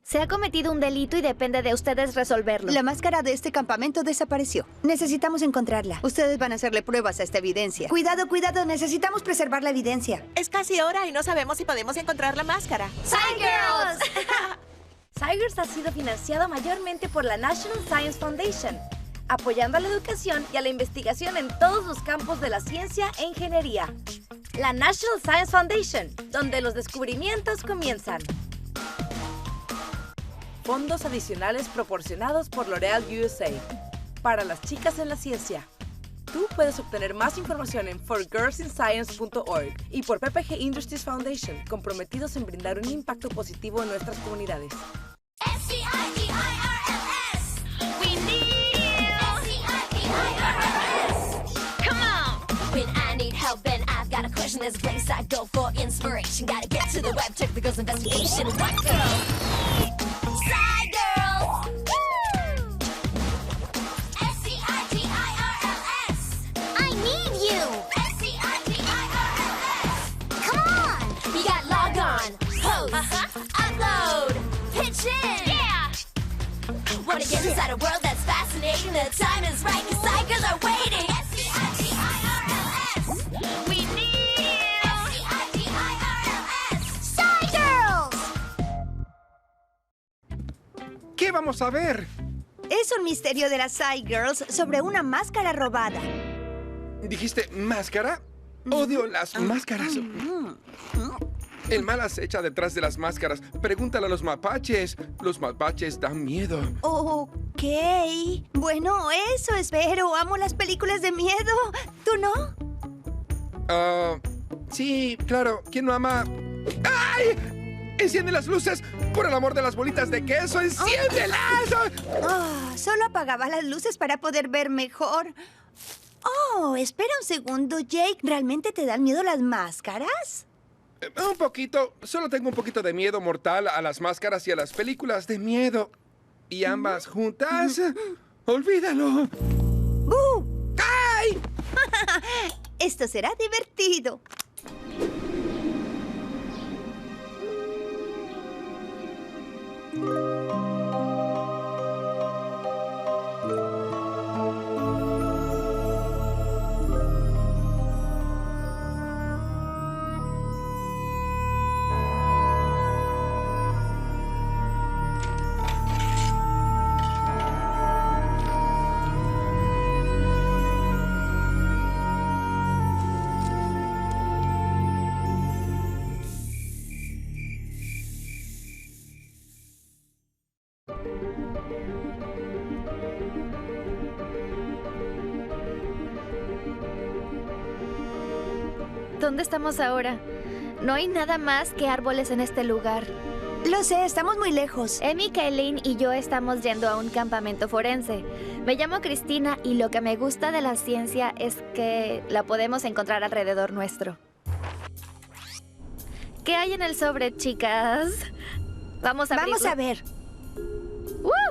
Se ha cometido un delito y depende de ustedes resolverlo. La máscara de este campamento desapareció. Necesitamos encontrarla. Ustedes van a hacerle pruebas a esta evidencia. Cuidado, cuidado. Necesitamos preservar la evidencia. Es casi hora y no sabemos si podemos encontrar la máscara. ¡Cygirls! Cygirls ha sido financiado mayormente por la National Science Foundation, apoyando a la educación y a la investigación en todos los campos de la ciencia e ingeniería. La National Science Foundation, donde los descubrimientos comienzan. Fondos adicionales proporcionados por L'Oreal USA. Para las chicas en la ciencia. Tú puedes obtener más información en forgirlsinscience.org y por PPG Industries Foundation, comprometidos en brindar un impacto positivo en nuestras comunidades. SCIDIRLS. We need SCIDIRLS. Come on. When I need help and I've got a question, there's a place I go for inspiration. Gotta get to the web, check the girls' investigation. What girls? SciGirls. SCIDIRLS. I need you. SCIDIRLS. Come on. You got log on, post, upload, pitch in. Yeah. Wanna get inside a world that's fascinating? The time is right, 'cause SciGirls are waiting. SCIDIRLS. We need SCIDIRLS. SciGirls. ¿Qué vamos a ver? Es un misterio de las SciGirls sobre una máscara robada. ¿Dijiste máscara? Odio las máscaras. El mal acecha detrás de las máscaras. Pregúntale a los mapaches. Los mapaches dan miedo. Ok. Bueno, eso espero. Amo las películas de miedo. ¿Tú no? Sí, claro. ¿Quién no ama? ¡Ay! ¡Enciende las luces! ¡Por el amor de las bolitas de queso, enciéndelas! Solo apagaba las luces para poder ver mejor. Oh, espera un segundo, Jake. ¿Realmente te dan miedo las máscaras? Un poquito. Solo tengo un poquito de miedo mortal a las máscaras y a las películas de miedo. Y ambas juntas. ¡Olvídalo! ¡Ay! Esto será divertido. ¿Dónde estamos ahora? No hay nada más que árboles en este lugar. Lo sé, estamos muy lejos. Emi, Kaylin y yo estamos yendo a un campamento forense. Me llamo Cristina y lo que me gusta de la ciencia es que la podemos encontrar alrededor nuestro. ¿Qué hay en el sobre, chicas? Vamos a abrirlo. Vamos a ver.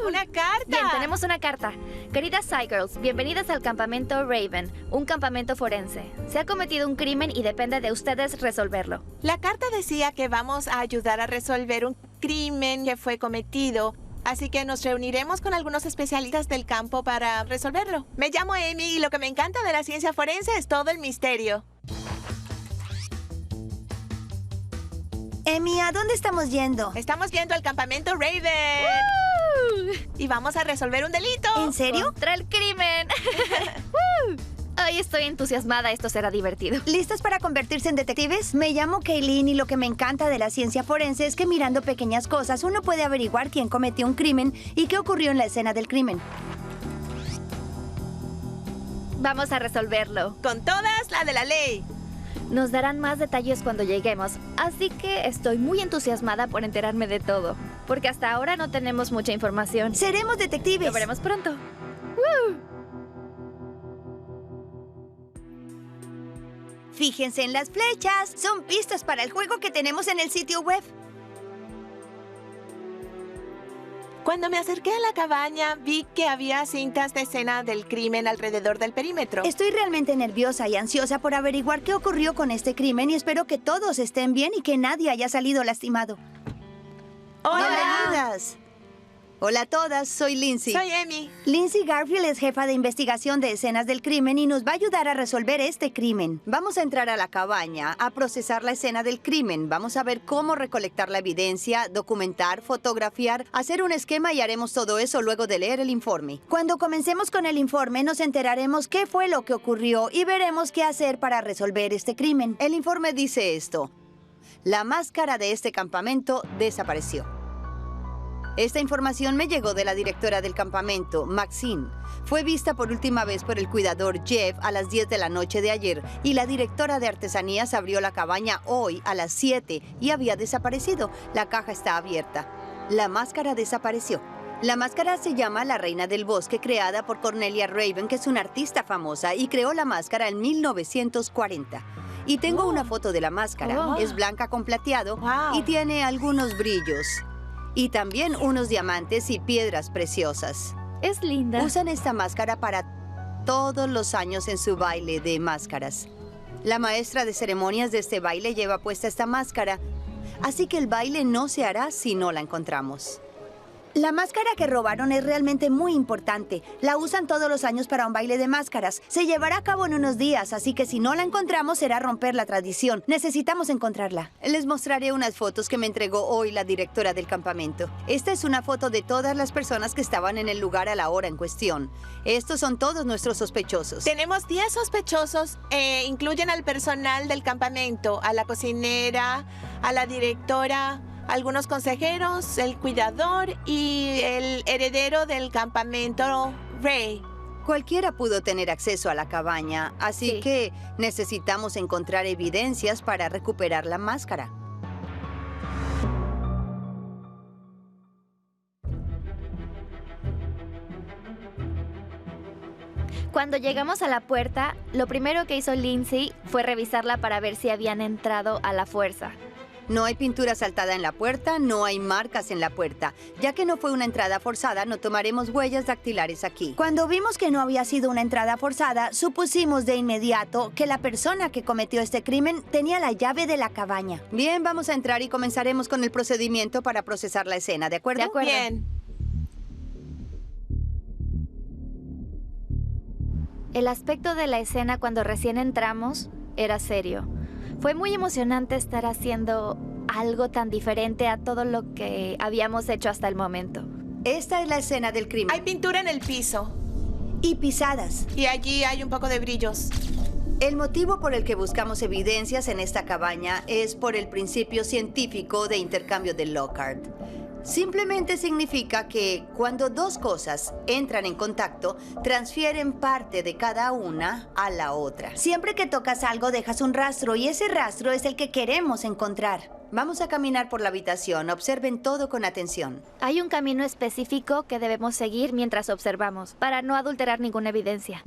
¡Una carta! Bien, tenemos una carta. Queridas SciGirls, bienvenidas al campamento Raven, un campamento forense. Se ha cometido un crimen y depende de ustedes resolverlo. La carta decía que vamos a ayudar a resolver un crimen que fue cometido. Así que nos reuniremos con algunos especialistas del campo para resolverlo. Me llamo Amy y lo que me encanta de la ciencia forense es todo el misterio. Amy, ¿a dónde estamos yendo? Estamos yendo al campamento Raven. Y vamos a resolver un delito. ¿En serio? ¡Contra el crimen! Ay, estoy entusiasmada. Esto será divertido. ¿Listas para convertirse en detectives? Me llamo Kaylin y lo que me encanta de la ciencia forense es que mirando pequeñas cosas uno puede averiguar quién cometió un crimen y qué ocurrió en la escena del crimen. Vamos a resolverlo. Con todas, la de la ley. Nos darán más detalles cuando lleguemos, así que estoy muy entusiasmada por enterarme de todo, porque hasta ahora no tenemos mucha información. ¡Seremos detectives! Lo veremos pronto. Fíjense en las flechas. Son pistas para el juego que tenemos en el sitio web. Cuando me acerqué a la cabaña, vi que había cintas de escena del crimen alrededor del perímetro. Estoy realmente nerviosa y ansiosa por averiguar qué ocurrió con este crimen y espero que todos estén bien y que nadie haya salido lastimado. ¡Hola! todas. Hola a todas, soy Lindsay. Soy Amy. Lindsay Garfield es jefa de investigación de escenas del crimen y nos va a ayudar a resolver este crimen. Vamos a entrar a la cabaña, a procesar la escena del crimen. Vamos a ver cómo recolectar la evidencia, documentar, fotografiar, hacer un esquema y haremos todo eso luego de leer el informe. Cuando comencemos con el informe, nos enteraremos qué fue lo que ocurrió y veremos qué hacer para resolver este crimen. El informe dice esto: la máscara de este campamento desapareció. Esta información me llegó de la directora del campamento, Maxine. Fue vista por última vez por el cuidador Jeff a las 10 de la noche de ayer y la directora de artesanías abrió la cabaña hoy a las 7 y había desaparecido. La caja está abierta. La máscara desapareció. La máscara se llama La Reina del Bosque, creada por Cornelia Raven, que es una artista famosa y creó la máscara en 1940. Y tengo una foto de la máscara. Es blanca con plateado y tiene algunos brillos. Y también unos diamantes y piedras preciosas. Es linda. Usan esta máscara para todos los años en su baile de máscaras. La maestra de ceremonias de este baile lleva puesta esta máscara, así que el baile no se hará si no la encontramos. La máscara que robaron es realmente muy importante. La usan todos los años para un baile de máscaras. Se llevará a cabo en unos días, así que si no la encontramos será romper la tradición. Necesitamos encontrarla. Les mostraré unas fotos que me entregó hoy la directora del campamento. Esta es una foto de todas las personas que estaban en el lugar a la hora en cuestión. Estos son todos nuestros sospechosos. Tenemos 10 sospechosos. Incluyen al personal del campamento, a la cocinera, a la directora, algunos consejeros, el cuidador y el heredero del campamento, Ray. Cualquiera pudo tener acceso a la cabaña, así que necesitamos encontrar evidencias para recuperar la máscara. Cuando llegamos a la puerta, lo primero que hizo Lindsay fue revisarla para ver si habían entrado a la fuerza. No hay pintura saltada en la puerta, no hay marcas en la puerta. Ya que no fue una entrada forzada, no tomaremos huellas dactilares aquí. Cuando vimos que no había sido una entrada forzada, supusimos de inmediato que la persona que cometió este crimen tenía la llave de la cabaña. Bien, vamos a entrar y comenzaremos con el procedimiento para procesar la escena, ¿de acuerdo? De acuerdo. Bien. El aspecto de la escena cuando recién entramos era serio. Fue muy emocionante estar haciendo algo tan diferente a todo lo que habíamos hecho hasta el momento. Esta es la escena del crimen. Hay pintura en el piso Y pisadas. y allí hay un poco de brillos. El motivo por el que buscamos evidencias en esta cabaña es por el principio científico de intercambio de Lockhart. Simplemente significa que cuando dos cosas entran en contacto, transfieren parte de cada una a la otra. Siempre que tocas algo, dejas un rastro y ese rastro es el que queremos encontrar. Vamos a caminar por la habitación. Observen todo con atención. Hay un camino específico que debemos seguir mientras observamos, para no adulterar ninguna evidencia.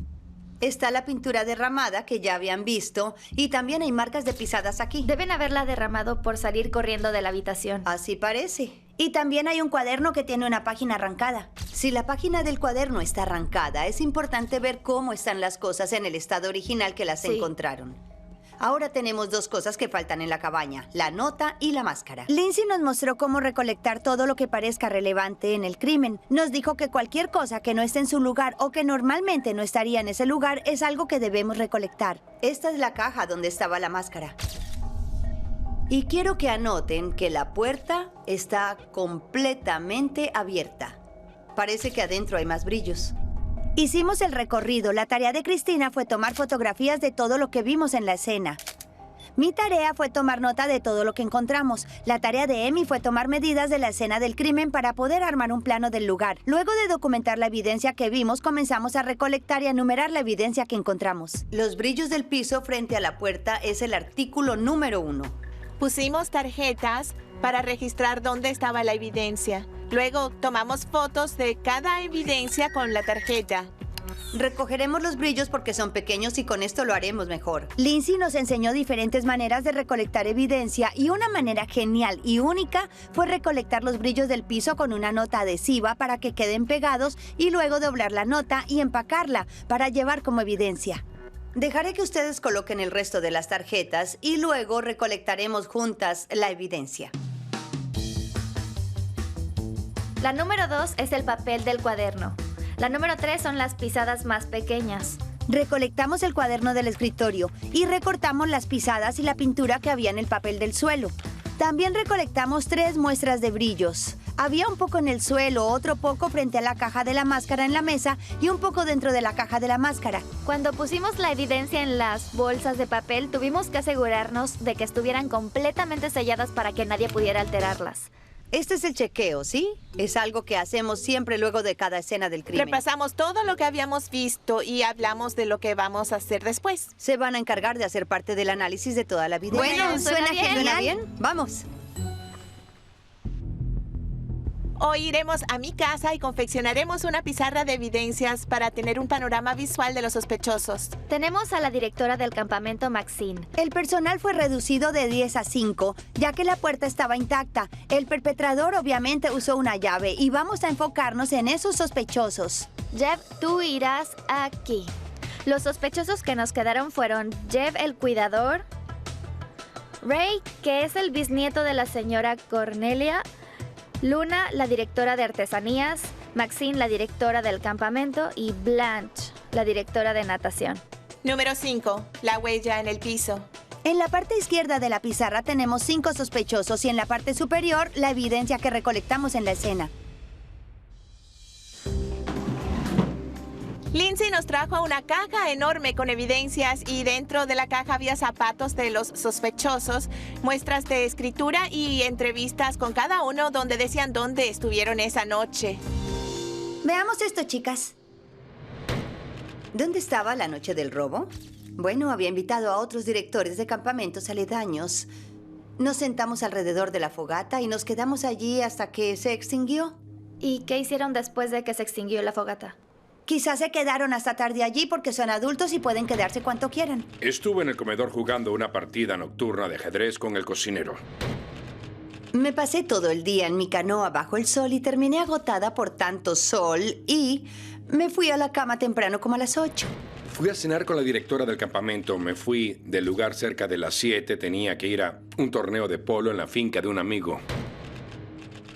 Está la pintura derramada que ya habían visto y también hay marcas de pisadas aquí. Deben haberla derramado por salir corriendo de la habitación. Así parece. Y también hay un cuaderno que tiene una página arrancada. Si la página del cuaderno está arrancada, es importante ver cómo están las cosas en el estado original que las encontraron. Ahora tenemos dos cosas que faltan en la cabaña, la nota y la máscara. Lindsay nos mostró cómo recolectar todo lo que parezca relevante en el crimen. Nos dijo que cualquier cosa que no esté en su lugar o que normalmente no estaría en ese lugar es algo que debemos recolectar. Esta es la caja donde estaba la máscara. Y quiero que anoten que la puerta está completamente abierta. Parece que adentro hay más brillos. Hicimos el recorrido. La tarea de Cristina fue tomar fotografías de todo lo que vimos en la escena. Mi tarea fue tomar nota de todo lo que encontramos. La tarea de Amy fue tomar medidas de la escena del crimen para poder armar un plano del lugar. Luego de documentar la evidencia que vimos, comenzamos a recolectar y a enumerar la evidencia que encontramos. Los brillos del piso frente a la puerta es el artículo número 1. Pusimos tarjetas para registrar dónde estaba la evidencia. Luego tomamos fotos de cada evidencia con la tarjeta. Recogeremos los brillos porque son pequeños y con esto lo haremos mejor. Lindsay nos enseñó diferentes maneras de recolectar evidencia y una manera genial y única fue recolectar los brillos del piso con una nota adhesiva para que queden pegados y luego doblar la nota y empacarla para llevar como evidencia. Dejaré que ustedes coloquen el resto de las tarjetas y luego recolectaremos juntas la evidencia. La número 2 es el papel del cuaderno. La número 3 son las pisadas más pequeñas. Recolectamos el cuaderno del escritorio y recortamos las pisadas y la pintura que había en el papel del suelo. También recolectamos 3 muestras de brillos. Había un poco en el suelo, otro poco frente a la caja de la máscara en la mesa y un poco dentro de la caja de la máscara. Cuando pusimos la evidencia en las bolsas de papel, tuvimos que asegurarnos de que estuvieran completamente selladas para que nadie pudiera alterarlas. Este es el chequeo, ¿sí? Es algo que hacemos siempre luego de cada escena del crimen. Repasamos todo lo que habíamos visto y hablamos de lo que vamos a hacer después. Se van a encargar de hacer parte del análisis de toda la evidencia. Bueno, suena genial. ¿Suena bien? Vamos. Hoy iremos a mi casa y confeccionaremos una pizarra de evidencias para tener un panorama visual de los sospechosos. Tenemos a la directora del campamento, Maxine. El personal fue reducido de 10 a 5, ya que la puerta estaba intacta. El perpetrador obviamente usó una llave y vamos a enfocarnos en esos sospechosos. Jeb, tú irás aquí. Los sospechosos que nos quedaron fueron Jeb, el cuidador, Ray, que es el bisnieto de la señora Cornelia, Luna, la directora de artesanías, Maxine, la directora del campamento, y Blanche, la directora de natación. Número 5. La huella en el piso. En la parte izquierda de la pizarra tenemos 5 sospechosos y en la parte superior la evidencia que recolectamos en la escena. Lindsay nos trajo una caja enorme con evidencias y dentro de la caja había zapatos de los sospechosos, muestras de escritura y entrevistas con cada uno donde decían dónde estuvieron esa noche. Veamos esto, chicas. ¿Dónde estaba la noche del robo? Bueno, había invitado a otros directores de campamentos aledaños. Nos sentamos alrededor de la fogata y nos quedamos allí hasta que se extinguió. ¿Y qué hicieron después de que se extinguió la fogata? Quizás se quedaron hasta tarde allí porque son adultos y pueden quedarse cuanto quieran. Estuve en el comedor jugando una partida nocturna de ajedrez con el cocinero. Me pasé todo el día en mi canoa bajo el sol y terminé agotada por tanto sol y me fui a la cama temprano como a las 8. Fui a cenar con la directora del campamento. Me fui del lugar cerca de las 7. Tenía que ir a un torneo de polo en la finca de un amigo.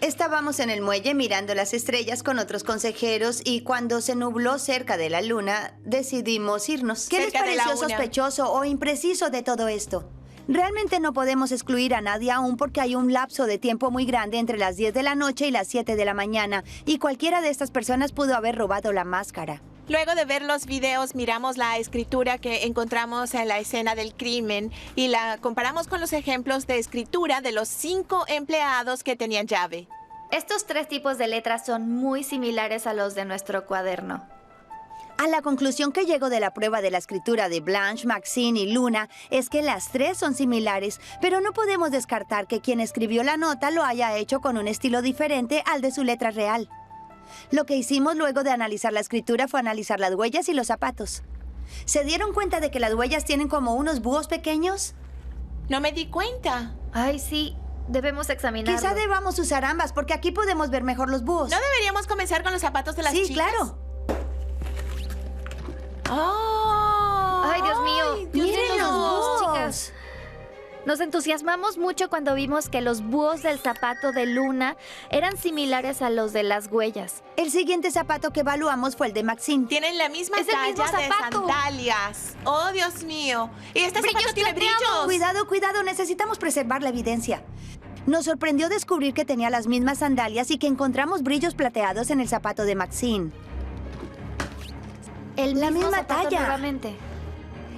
Estábamos en el muelle mirando las estrellas con otros consejeros y cuando se nubló cerca de la luna, decidimos irnos. ¿Qué les Cerca de la pareció una. sospechoso o impreciso de todo esto? Realmente no podemos excluir a nadie aún porque hay un lapso de tiempo muy grande entre las 10 de la noche y las 7 de la mañana y cualquiera de estas personas pudo haber robado la máscara. Luego de ver los videos, miramos la escritura que encontramos en la escena del crimen y la comparamos con los ejemplos de escritura de los 5 empleados que tenían llave. Estos 3 tipos de letras son muy similares a los de nuestro cuaderno. A la conclusión que llego de la prueba de la escritura de Blanche, Maxine y Luna es que las 3 son similares, pero no podemos descartar que quien escribió la nota lo haya hecho con un estilo diferente al de su letra real. Lo que hicimos luego de analizar la escritura fue analizar las huellas y los zapatos. ¿Se dieron cuenta de que las huellas tienen como unos búhos pequeños? No me di cuenta. Ay, sí, debemos examinarlo. Quizá debamos usar ambas porque aquí podemos ver mejor los búhos. ¿No deberíamos comenzar con los zapatos de las chicas? Sí, claro. ¡Oh! Ay, Dios mío. Miren los búhos. Chicas. Nos entusiasmamos mucho cuando vimos que los búhos del zapato de Luna eran similares a los de las huellas. El siguiente zapato que evaluamos fue el de Maxine. Tienen la misma Es el mismo talla de zapato. sandalias. ¡Oh, Dios mío! Y este Brillos zapato tiene plateados. brillos. Cuidado, cuidado, necesitamos preservar la evidencia. Nos sorprendió descubrir que tenía las mismas sandalias y que encontramos brillos plateados en el zapato de Maxine. La mismo misma zapato talla. nuevamente.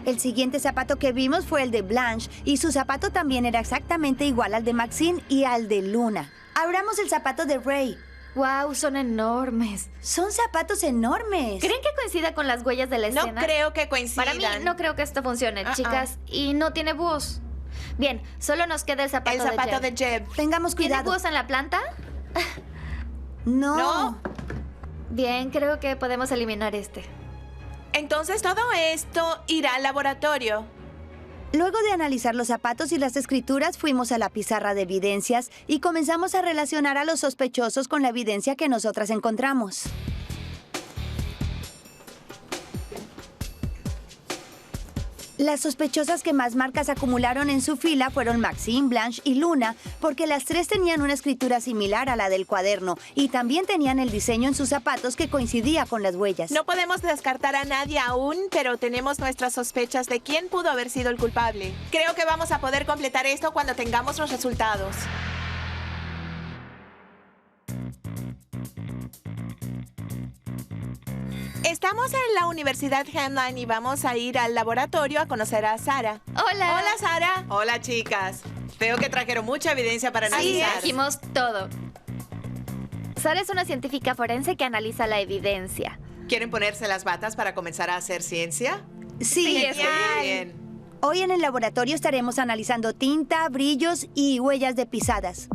El siguiente zapato que vimos fue el de Blanche y su zapato también era exactamente igual al de Maxine y al de Luna. Abramos el zapato de Ray. Wow, son enormes. Son zapatos enormes. ¿Creen que coincida con las huellas de la No escena? creo que coincidan. Para mí no creo que esto funcione, chicas. Y no tiene búhos. Bien, solo nos queda el zapato, El zapato de de Jeb. Jeb. Tengamos ¿Tiene cuidado. búhos en la planta? No. No. Bien, creo que podemos eliminar este. Entonces todo esto irá al laboratorio. Luego de analizar los zapatos y las escrituras, fuimos a la pizarra de evidencias y comenzamos a relacionar a los sospechosos con la evidencia que nosotras encontramos. Las sospechosas que más marcas acumularon en su fila fueron Maxine, Blanche y Luna, porque las tres tenían una escritura similar a la del cuaderno y también tenían el diseño en sus zapatos que coincidía con las huellas. No podemos descartar a nadie aún, pero tenemos nuestras sospechas de quién pudo haber sido el culpable. Creo que vamos a poder completar esto cuando tengamos los resultados. Estamos en la Universidad Hamline y vamos a ir al laboratorio a conocer a Sara. Hola. Hola, Sara. Hola, chicas. Veo que trajeron mucha evidencia para Sí, analizar. trajimos todo. Sara es una científica forense que analiza la evidencia. ¿Quieren ponerse las batas para comenzar a hacer ciencia? Sí, Sí, Muy bien. hoy en el laboratorio estaremos analizando tinta, brillos y huellas de pisadas.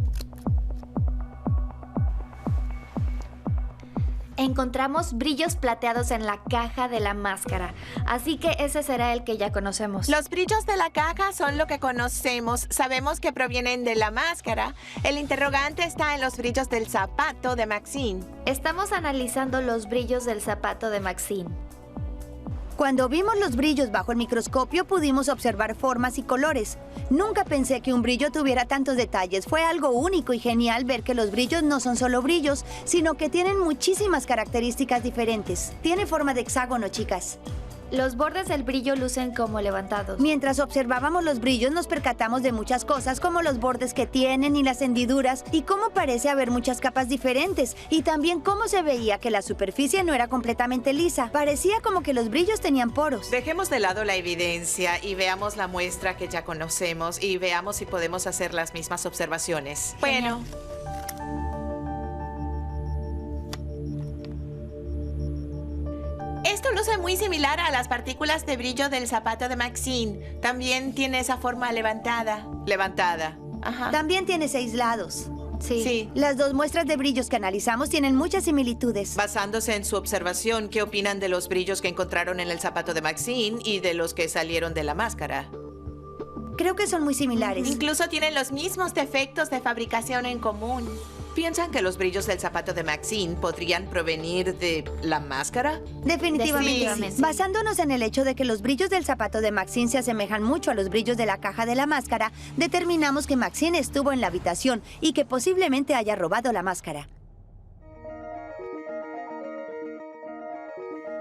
Encontramos brillos plateados en la caja de la máscara, así que ese será el que ya conocemos. Los brillos de la caja son lo que conocemos. Sabemos que provienen de la máscara. El interrogante está en los brillos del zapato de Maxine. Estamos analizando los brillos del zapato de Maxine. Cuando vimos los brillos bajo el microscopio pudimos observar formas y colores. Nunca pensé que un brillo tuviera tantos detalles. Fue algo único y genial ver que los brillos no son solo brillos, sino que tienen muchísimas características diferentes. Tiene forma de hexágono, chicas. Los bordes del brillo lucen como levantados. Mientras observábamos los brillos nos percatamos de muchas cosas, como los bordes que tienen y las hendiduras, y cómo parece haber muchas capas diferentes, y también cómo se veía que la superficie no era completamente lisa. Parecía como que los brillos tenían poros. Dejemos de lado la evidencia y veamos la muestra que ya conocemos y veamos si podemos hacer las mismas observaciones. Bueno, esto luce muy similar a las partículas de brillo del zapato de Maxine. También tiene esa forma levantada. Levantada. Ajá. También tiene 6 lados. Sí. Sí. Las dos muestras de brillos que analizamos tienen muchas similitudes. Basándose en su observación, ¿qué opinan de los brillos que encontraron en el zapato de Maxine y de los que salieron de la máscara? Creo que son muy similares. Incluso tienen los mismos defectos de fabricación en común. ¿Piensan que los brillos del zapato de Maxine podrían provenir de la máscara? Definitivamente. Definitivamente. Basándonos en el hecho de que los brillos del zapato de Maxine se asemejan mucho a los brillos de la caja de la máscara, determinamos que Maxine estuvo en la habitación y que posiblemente haya robado la máscara.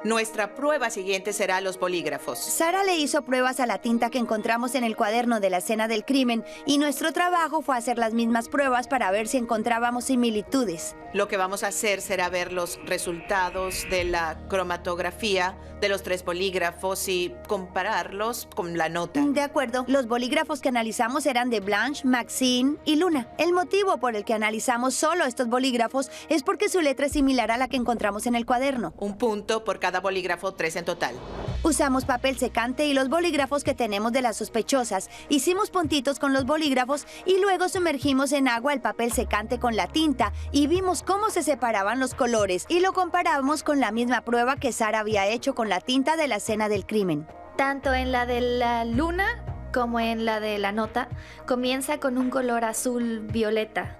Nuestra prueba siguiente será los bolígrafos. Sara le hizo pruebas a la tinta que encontramos en el cuaderno de la escena del crimen y nuestro trabajo fue hacer las mismas pruebas para ver si encontrábamos similitudes. Lo que vamos a hacer será ver los resultados de la cromatografía de los 3 bolígrafos y compararlos con la nota. De acuerdo, los bolígrafos que analizamos eran de Blanche, Maxine y Luna. El motivo por el que analizamos solo estos bolígrafos es porque su letra es similar a la que encontramos en el cuaderno. 1 punto por cada bolígrafo, 3 en total. Usamos papel secante y los bolígrafos que tenemos de las sospechosas. Hicimos puntitos con los bolígrafos y luego sumergimos en agua el papel secante con la tinta y vimos cómo se separaban los colores y lo comparamos con la misma prueba que Sara había hecho con la tinta de la escena del crimen. Tanto en la de la luna como en la de la nota, comienza con un color azul violeta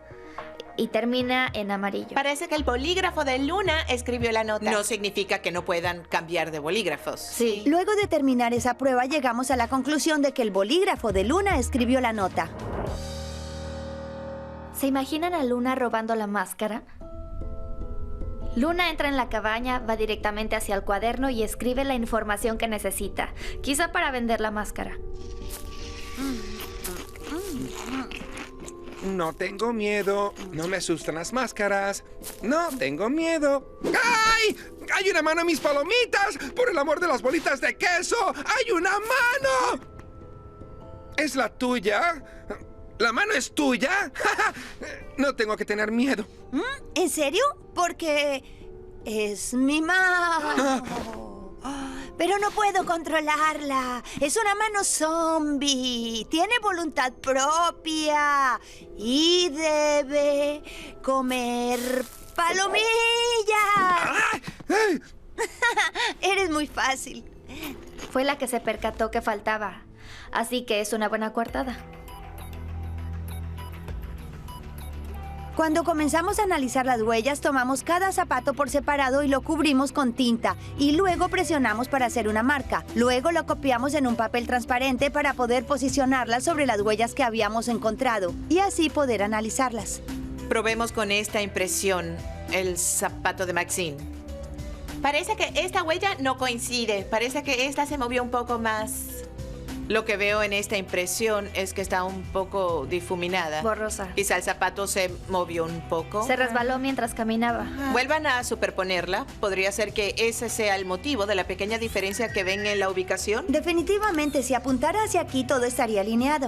y termina en amarillo. Parece que el bolígrafo de Luna escribió la nota. No significa que no puedan cambiar de bolígrafos. Sí. Luego de terminar esa prueba llegamos a la conclusión de que el bolígrafo de Luna escribió la nota. ¿Se imaginan a Luna robando la máscara? Luna entra en la cabaña, va directamente hacia el cuaderno y escribe la información que necesita, quizá para vender la máscara. No tengo miedo. No me asustan las máscaras. No tengo miedo. ¡Ay! ¡Hay una mano en mis palomitas! ¡Por el amor de las bolitas de queso! ¡Hay una mano! ¿Es la tuya? ¿La mano es tuya? No tengo que tener miedo. ¿En serio? Porque es mi mano. Pero no puedo controlarla. Es una mano zombie. Tiene voluntad propia. Y debe comer palomillas. Eres muy fácil. Fue la que se percató que faltaba, así que es una buena coartada. Cuando comenzamos a analizar las huellas, tomamos cada zapato por separado y lo cubrimos con tinta. Y luego presionamos para hacer una marca. Luego lo copiamos en un papel transparente para poder posicionarlas sobre las huellas que habíamos encontrado. Y así poder analizarlas. Probemos con esta impresión el zapato de Maxine. Parece que esta huella no coincide. Parece que esta se movió un poco más. Lo que veo en esta impresión es que está un poco difuminada. Borrosa. Quizá el zapato se movió un poco. Se resbaló mientras caminaba. Vuelvan a superponerla. Podría ser que ese sea el motivo de la pequeña diferencia que ven en la ubicación. Definitivamente, si apuntara hacia aquí, todo estaría alineado.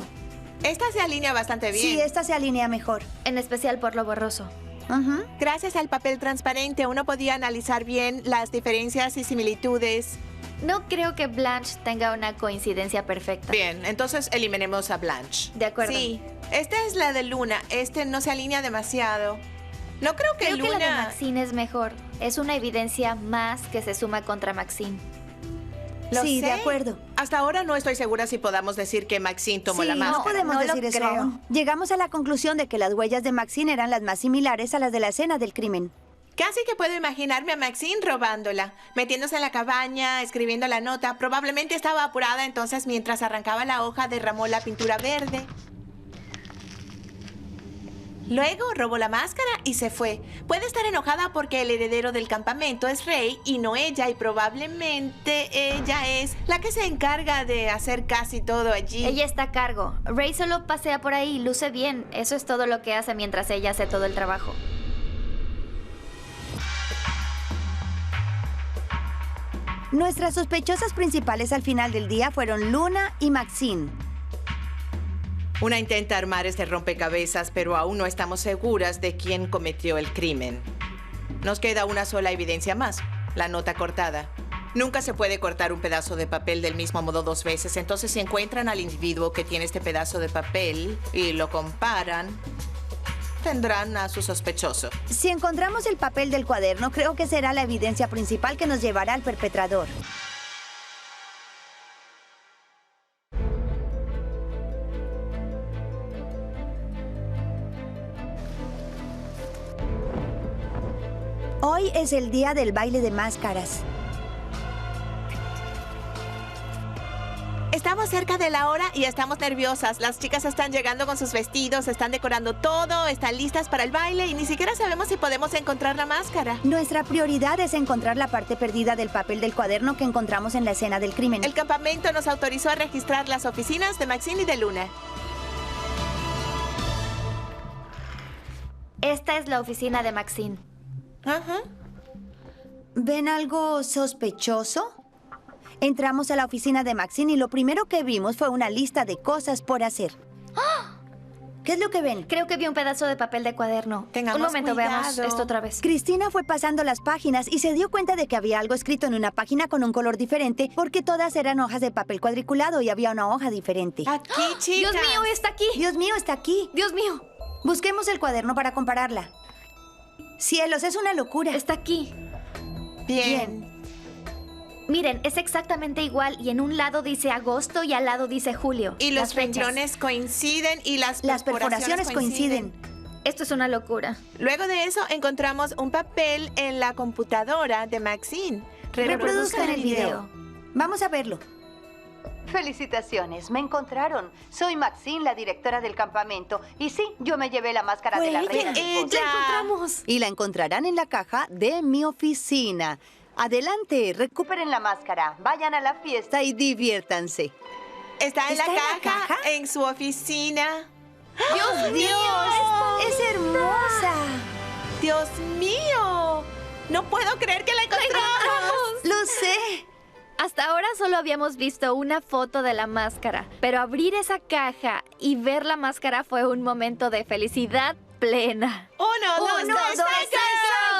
Esta se alinea bastante bien. Sí, esta se alinea mejor. En especial por lo borroso. Ujú. Gracias al papel transparente, uno podía analizar bien las diferencias y similitudes. No creo que Blanche tenga una coincidencia perfecta. Bien, entonces eliminemos a Blanche. De acuerdo. Sí, esta es la de Luna. Este no se alinea demasiado. No creo que Creo Luna... que la de Maxine es mejor. Es una evidencia más que se suma contra Maxine. Lo Sí, sé. de acuerdo. Hasta ahora no estoy segura si podamos decir que Maxine tomó Sí, la máscara. no podemos No lo decir eso creo. aún. Llegamos a la conclusión de que las huellas de Maxine eran las más similares a las de la escena del crimen. Casi que puedo imaginarme a Maxine robándola, metiéndose en la cabaña, escribiendo la nota. Probablemente estaba apurada, entonces mientras arrancaba la hoja derramó la pintura verde. Luego robó la máscara y se fue. Puede estar enojada porque el heredero del campamento es Ray y no ella, y probablemente ella es la que se encarga de hacer casi todo allí. Ella está a cargo. Ray solo pasea por ahí y luce bien. Eso es todo lo que hace mientras ella hace todo el trabajo. Nuestras sospechosas principales al final del día fueron Luna y Maxine. Una intenta armar este rompecabezas, pero aún no estamos seguras de quién cometió el crimen. Nos queda una sola evidencia más, la nota cortada. Nunca se puede cortar un pedazo de papel del mismo modo dos veces, entonces si encuentran al individuo que tiene este pedazo de papel y lo comparan, tendrán a su sospechoso. Si encontramos el papel del cuaderno, creo que será la evidencia principal que nos llevará al perpetrador. Hoy es el día del baile de máscaras. Estamos cerca de la hora y estamos nerviosas. Las chicas están llegando con sus vestidos, están decorando todo, están listas para el baile y ni siquiera sabemos si podemos encontrar la máscara. Nuestra prioridad es encontrar la parte perdida del papel del cuaderno que encontramos en la escena del crimen. El campamento nos autorizó a registrar las oficinas de Maxine y de Luna. Esta es la oficina de Maxine. Ajá. ¿Ven algo sospechoso? Entramos a la oficina de Maxine y lo primero que vimos fue una lista de cosas por hacer. ¿Qué es lo que ven? Creo que vi un pedazo de papel de cuaderno. Tengamos Un momento, veamos cuidado. esto otra vez. Cristina fue pasando las páginas y se dio cuenta de que había algo escrito en una página con un color diferente porque todas eran hojas de papel cuadriculado y había una hoja diferente. Aquí, chicas. ¡Dios mío, está aquí! Dios mío, está aquí. ¡Dios mío! Busquemos el cuaderno para compararla. Cielos, es una locura. Está aquí. Bien. Miren, es exactamente igual y en un lado dice agosto y al lado dice julio. Y los Las fechas. renglones coinciden y las perforaciones coinciden. Esto es una locura. Luego de eso encontramos un papel en la computadora de Maxine. Reproduzcan el video. Vamos a verlo. Felicitaciones, me encontraron. Soy Maxine, la directora del campamento. Y sí, yo me llevé la máscara de la reina del bosque. ¡Ella! encontramos! Y la encontrarán en la caja de mi oficina. Adelante, recuperen la máscara, vayan a la fiesta y diviértanse. Está en ¿Está la en la caja, caja? en su oficina. ¡Dios mío! ¡Es hermosa! ¡Dios mío! No puedo creer que la encontramos. ¡Lo sé! Hasta ahora solo habíamos visto una foto de la máscara, pero abrir esa caja y ver la máscara fue un momento de felicidad plena. Uno, dos, tres,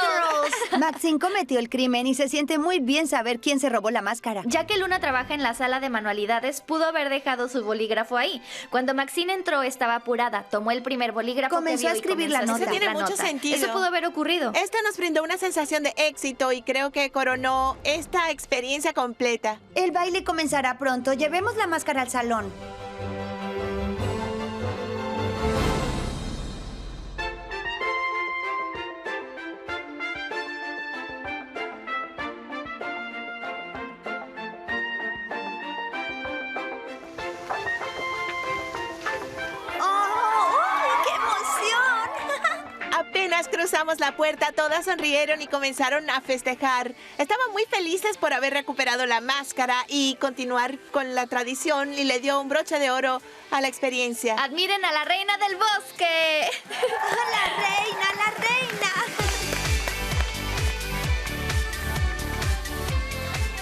Girls. Maxine cometió el crimen y se siente muy bien saber quién se robó la máscara. Ya que Luna trabaja en la sala de manualidades, pudo haber dejado su bolígrafo ahí. Cuando Maxine entró, estaba apurada. Tomó el primer bolígrafo Comenzó que vio a escribir la comenzó a nota. escribir Eso tiene mucho sentido. Eso pudo haber ocurrido. Esto nos brindó una sensación de éxito y creo que coronó esta experiencia completa. El baile comenzará pronto. Llevemos la máscara al salón. chicas cruzamos la puerta, todas sonrieron y comenzaron a festejar. Estaban muy felices por haber recuperado la máscara y continuar con la tradición, y le dio un broche de oro a la experiencia. Admiren a la reina del bosque. ¡La reina, la reina!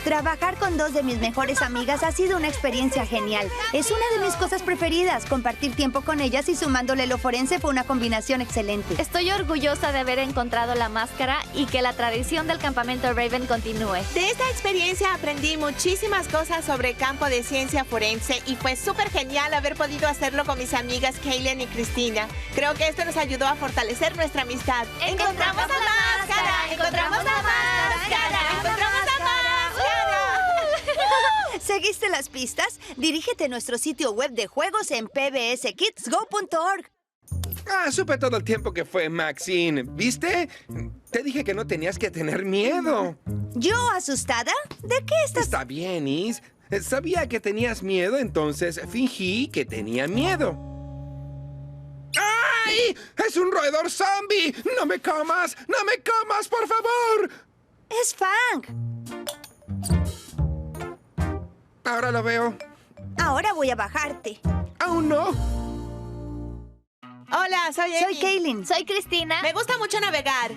Trabajar con dos de mis mejores amigas ha sido una experiencia genial. Es una de mis cosas preferidas. Compartir tiempo con ellas y sumándole lo forense fue una combinación excelente. Estoy orgullosa de haber encontrado la máscara y que la tradición del campamento Raven continúe. De esta experiencia aprendí muchísimas cosas sobre campo de ciencia forense y fue súper genial haber podido hacerlo con mis amigas Kaylin y Cristina. Creo que esto nos ayudó a fortalecer nuestra amistad. ¡Encontramos la máscara! ¡Encontramos la máscara! ¡Encontramos la máscara! ¿Seguiste las pistas? Dirígete a nuestro sitio web de juegos en pbskidsgo.org. Supe todo el tiempo que fue Maxine. ¿Viste? Te dije que no tenías que tener miedo. ¿Yo asustada? ¿De qué estás...? Está bien, Is. Sabía que tenías miedo, entonces fingí que tenía miedo. ¡Ay! ¡Es un roedor zombie! ¡No me comas! ¡No me comas, por favor! Es Fang. Ahora lo veo. Ahora voy a bajarte. ¡Aún no! Hola, soy Amy. Soy Kaylin. Soy Cristina. Me gusta mucho navegar.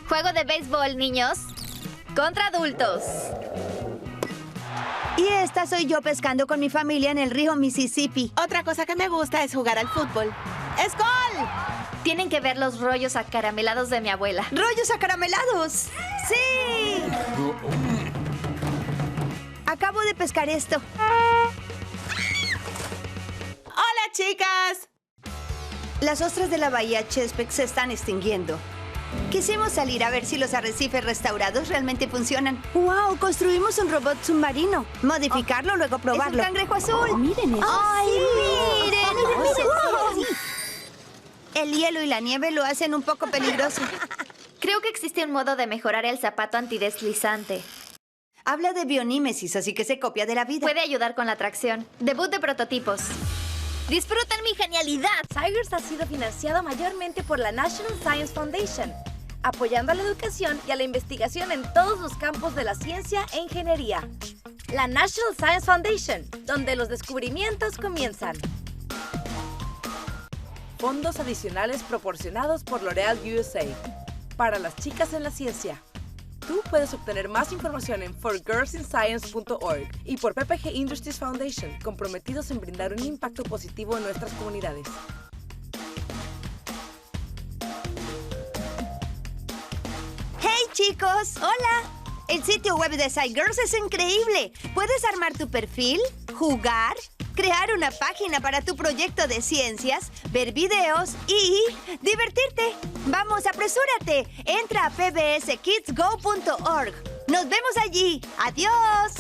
Juego de béisbol, niños. Contra adultos. Y esta soy yo pescando con mi familia en el río Mississippi. Otra cosa que me gusta es jugar al fútbol. ¡Es gol! Tienen que ver los rollos acaramelados de mi abuela. ¡Rollos acaramelados! ¡Sí! Acabo de pescar esto. ¡Hola, chicas! Las ostras de la bahía Chesapeake se están extinguiendo. Quisimos salir a ver si los arrecifes restaurados realmente funcionan. ¡Wow! Construimos un robot submarino. Modificarlo, luego probarlo. ¡Es un cangrejo azul! ¡Miren eso! ¡Ay, miren! ¡Wow! El hielo y la nieve lo hacen un poco peligroso. Creo que existe un modo de mejorar el zapato antideslizante. Habla de bionímesis, así que se copia de la vida. Puede ayudar con la tracción. Debut de prototipos. ¡Disfruten mi genialidad! Tigers ha sido financiado mayormente por la National Science Foundation, apoyando a la educación y a la investigación en todos los campos de la ciencia e ingeniería. La National Science Foundation, donde los descubrimientos comienzan. Fondos adicionales proporcionados por L'Oreal USA. Para las chicas en la ciencia. Tú puedes obtener más información en forgirlsinscience.org y por PPG Industries Foundation, comprometidos en brindar un impacto positivo en nuestras comunidades. ¡Hey, chicos! ¡Hola! El sitio web de SciGirls es increíble. Puedes armar tu perfil, jugar, crear una página para tu proyecto de ciencias, ver videos y divertirte. ¡Vamos, apresúrate! Entra a pbskidsgo.org. ¡Nos vemos allí! ¡Adiós!